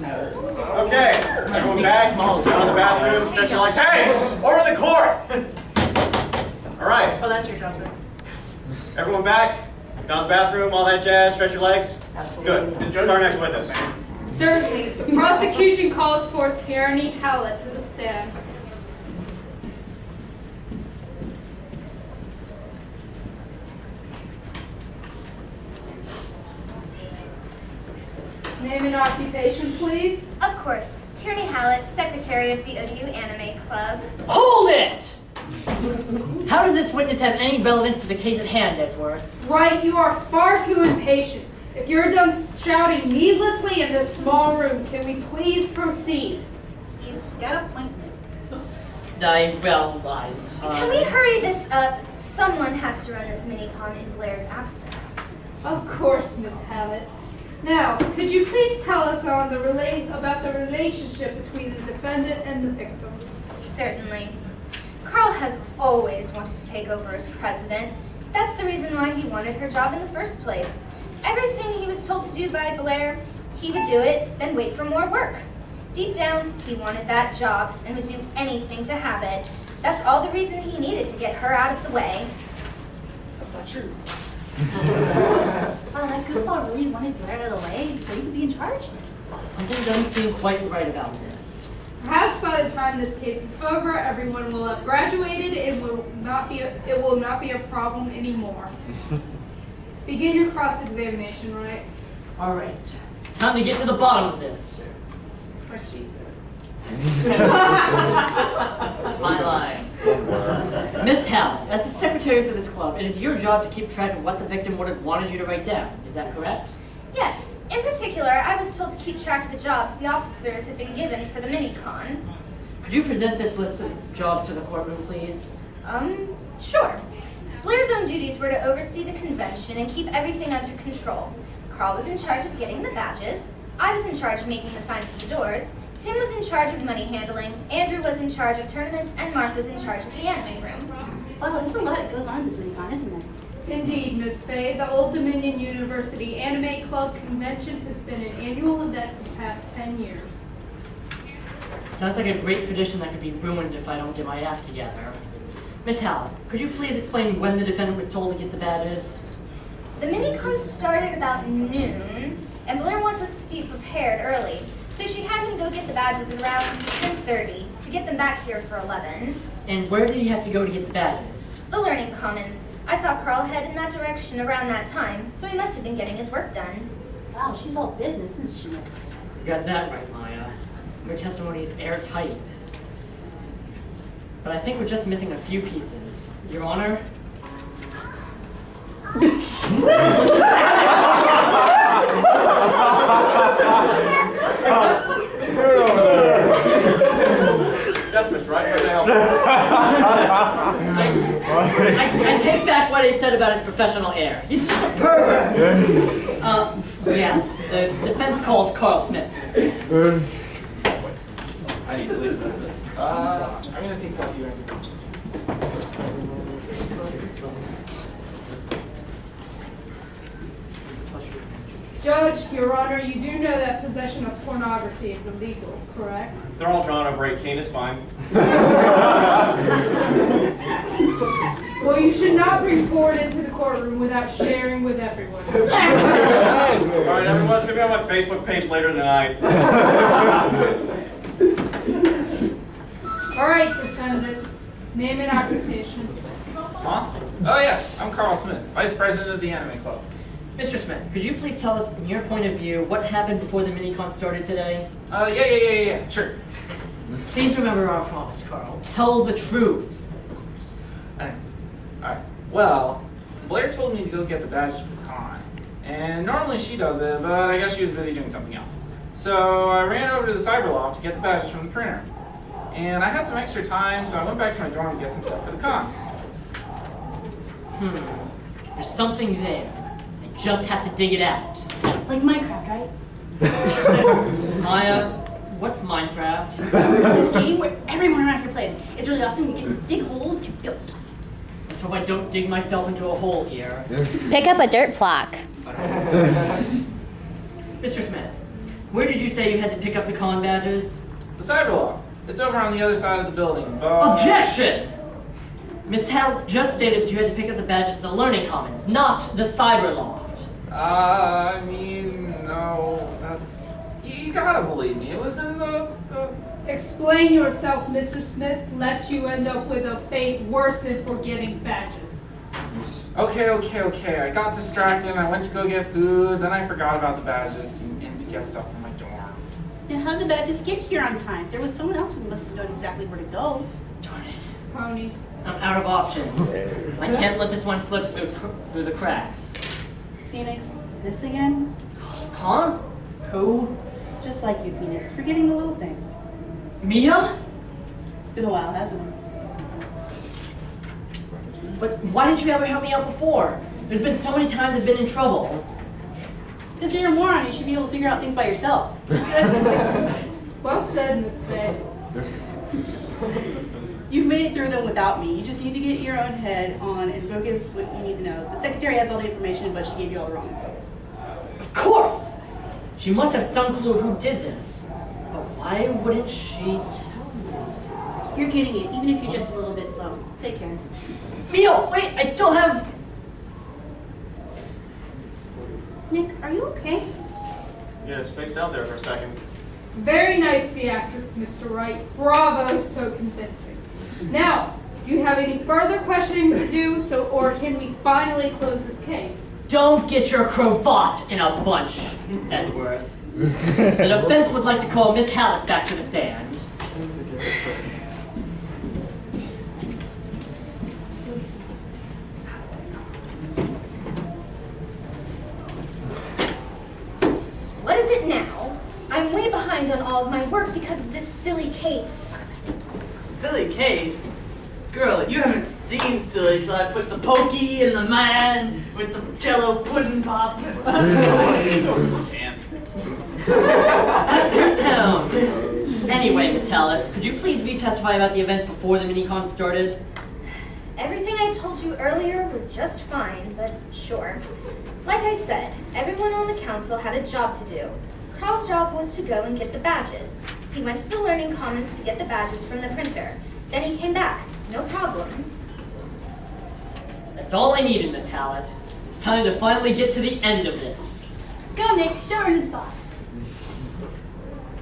Okay, everyone back, down to the bathroom, stretch your legs. Hey, over the court! All right. Oh, that's your job, sir. Everyone back, down to the bathroom, all that jazz, stretch your legs. Absolutely. Good. Our next witness. Certainly. The prosecution calls for Tierney Hallett to the stand. Name and occupation, please. Of course. Tierney Hallett, secretary of the ODU Anime Club. Hold it! How does this witness have any relevance to the case at hand, Edgeworth? Right, you are far too impatient. If you're done shouting needlessly in this small room, can we please proceed? He's got a point. Can we hurry this up? Someone has to run this mini-con in Blair's absence. Of course, Miss Hallett. Now, could you please tell us about the relationship between the defendant and the victim? Certainly. Carl has always wanted to take over as president. That's the reason why he wanted her job in the first place. Everything he was told to do by Blair, he would do it, then wait for more work. Deep down, he wanted that job and would do anything to have it. That's all the reason he needed to get her out of the way. That's not true. Wow, that goofball really wanted Blair out of the way so he could be in charge? Something doesn't seem quite right about this. Perhaps by the time this case is over, everyone will have graduated. It will not be a problem anymore. Begin your cross-examination, right? All right. Time to get to the bottom of this. What she said. That's my line. Miss Hallett, as the secretary for this club, it is your job to keep track of what the victim would have wanted you to write down. Is that correct? Yes, in particular, I was told to keep track of the jobs the officers had been given for the mini-con. Could you present this list of jobs to the courtroom, please? Sure. Blair's own duties were to oversee the convention and keep everything under control. Carl was in charge of getting the badges, I was in charge of making the signs at the doors, Tim was in charge of money handling, Andrew was in charge of tournaments, and Mark was in charge of the anime room. Wow, there's a lot that goes on in this mini-con, isn't there? Indeed, Miss Fay. The Old Dominion University Anime Club Convention has been an annual event for the past 10 years. Sounds like a great tradition that could be ruined if I don't get my act together. Miss Hallett, could you please explain when the defendant was told to get the badges? The mini-con started about noon, and Blair wants us to be prepared early. So she had me go get the badges at around 10:30 to get them back here for 11. And where did he have to go to get the badges? The Learning Commons. I saw Carl head in that direction around that time, so he must have been getting his work done. Wow, she's all business, isn't she? You got that right, Maya. Your testimony is airtight. But I think we're just missing a few pieces. Your Honor? Yes, Mr. Wright, how can I help? I take back what I said about his professional air. He's just a pervert. Yes, the defense calls Carl Smith. I need to leave this. I'm going to see plus you. Judge, Your Honor, you do know that possession of pornography is illegal, correct? They're all drawn over 18, it's fine. Well, you should not bring porn into the courtroom without sharing with everyone. All right, everyone's going to be on my Facebook page later tonight. All right, defendant. Name and occupation. Huh? Oh yeah, I'm Carl Smith, Vice President of the Anime Club. Mr. Smith, could you please tell us, from your point of view, what happened before the mini-con started today? Yeah, sure. Please remember our promise, Carl. Tell the truth. Alright, well, Blair told me to go get the badges for the con. And normally she does it, but I guess she was busy doing something else. So I ran over to the cyber loft to get the badges from the printer. And I had some extra time, so I went back to my dorm to get some stuff for the con. There's something there. I just have to dig it out. Like Minecraft, right? Maya, what's Minecraft? It's this game where everyone around here plays. It's really awesome. You get to dig holes and build stuff. Let's hope I don't dig myself into a hole here. Pick up a dirt block. Mr. Smith, Where did you say you had to pick up the con badges? The Cyberloft. It's over on the other side of the building, but... Objection! Miss Hallett just stated that you had to pick up the badges at the Learning Commons, not the Cyberloft. I mean, no, that's... You gotta believe me, it was in the... Explain yourself, Mr. Smith, lest you end up with a fate worse than forgetting badges. Okay. I got distracted and I went to go get food, then I forgot about the badges and to get stuff from my dorm. Then how did the badges get here on time? There was someone else who must have known exactly where to go. Darn it. Ponies. I'm out of options. I can't let this one slip through the cracks. Phoenix, this again? Huh? Who? Just like you, Phoenix, forgetting the little things. Mia? It's been a while, hasn't it? But why didn't you ever help me out before? There's been so many times I've been in trouble. Because you're a moron, you should be able to figure out things by yourself. Well said, Miss Fay. You've made it through them without me. You just need to get your own head on and focus what you need to know. The secretary has all the information, but she gave you all the wrong info. Of course! She must have some clue of who did this. But why wouldn't she tell me? You're getting it, even if you're just a little bit slow. Take care. Mia, wait, I still have... Nick, are you okay? Yeah, spaced out there for a second. Very nice theatrics, Mr. Wright. Bravo, so convincing. Now, do you have any further questioning to do, or can we finally close this case? Don't get your cravat in a bunch, Edgeworth. The defense would like to call Miss Hallett back to the stand. What is it now? I'm way behind on all of my work because of this silly case. Silly case? Girl, you haven't seen silly till I put the pokey in the man with the jello pudding pop. Anyway, Miss Hallett, could you please re-testify about the events before the mini-con started? Everything I told you earlier was just fine, but sure. Like I said, everyone on the council had a job to do. Carl's job was to go and get the badges. He went to the Learning Commons to get the badges from the printer. Then he came back. No problems. That's all I needed, Miss Hallett. It's time to finally get to the end of this. Go, Nick, show her who's boss.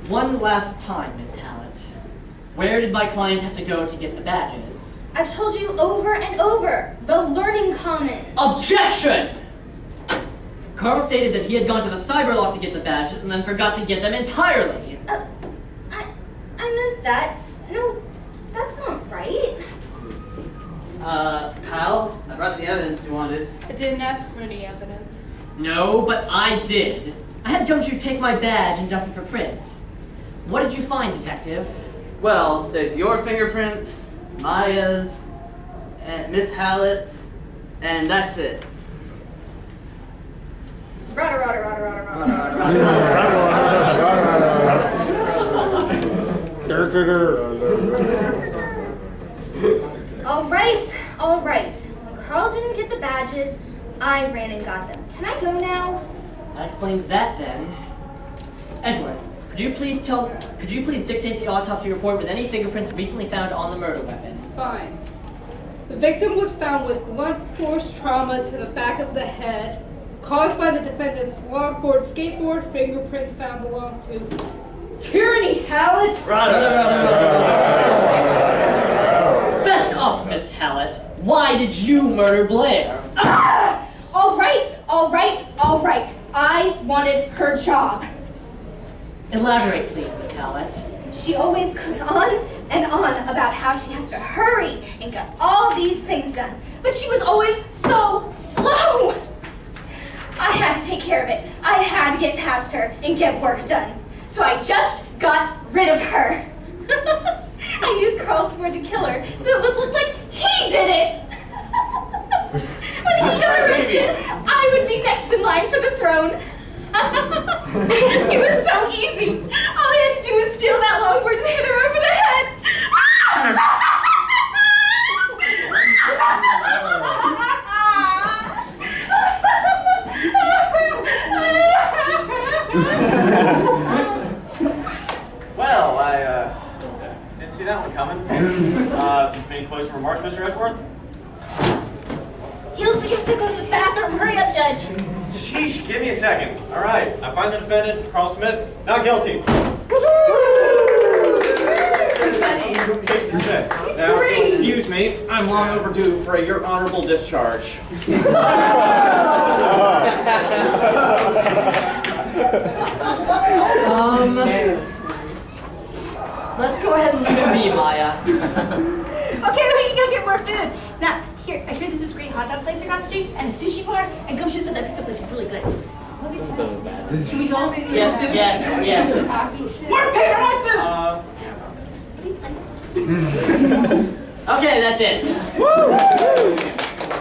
One last time, Miss Hallett. Where did my client have to go to get the badges? I've told you over and over. The Learning Commons. Objection! Carl stated that he had gone to the Cyberloft to get the badges and then forgot to get them entirely. I meant that. No, that's not right. Kyle, I brought the evidence you wanted. I didn't ask for any evidence. No, but I did. I had Gumshoe take my badge and dust it for prints. What did you find, Detective? Well, there's your fingerprints, Maya's, and Miss Hallett's, and that's it. Rada, rada, rada, rada, rada, rada. All right. When Carl didn't get the badges, I ran and got them. Can I go now? That explains that then. Edgeworth, could you please dictate the autopsy report with any fingerprints recently found on the murder weapon? Fine. The victim was found with blunt force trauma to the back of the head, caused by the defendant's longboard skateboard. Fingerprints found belong to Tyranny Hallett. Fess up, Miss Hallett. Why did you murder Blair? All right. I wanted her job. Elaborate, please, Miss Hallett. She always goes on and on about how she has to hurry and get all these things done. But she was always so slow. I had to take care of it. I had to get past her and get work done. So I just got rid of her. I used Carl's word to kill her so it would look like he did it. When he got arrested, I would be next in line for the throne. It was so easy. All I had to do was steal that longboard and hit her over the head. I didn't see that one coming. Any closing remarks, Mr. Edgeworth? He looks like he has to go to the bathroom. Hurry up, Judge. Sheesh, give me a second. All right, I find the defendant, Carl Smith, not guilty. Case dismissed. Now, if you'll excuse me, I'm long overdue for your honorable discharge. Let's go ahead and leave it be, Maya. Okay, we can go get more food. Now, here, I hear there's this great hot dog place across the street and a sushi bar and gumshoes at that pizza place is really good. Can we go? Yes. More paper like food! Okay, that's it.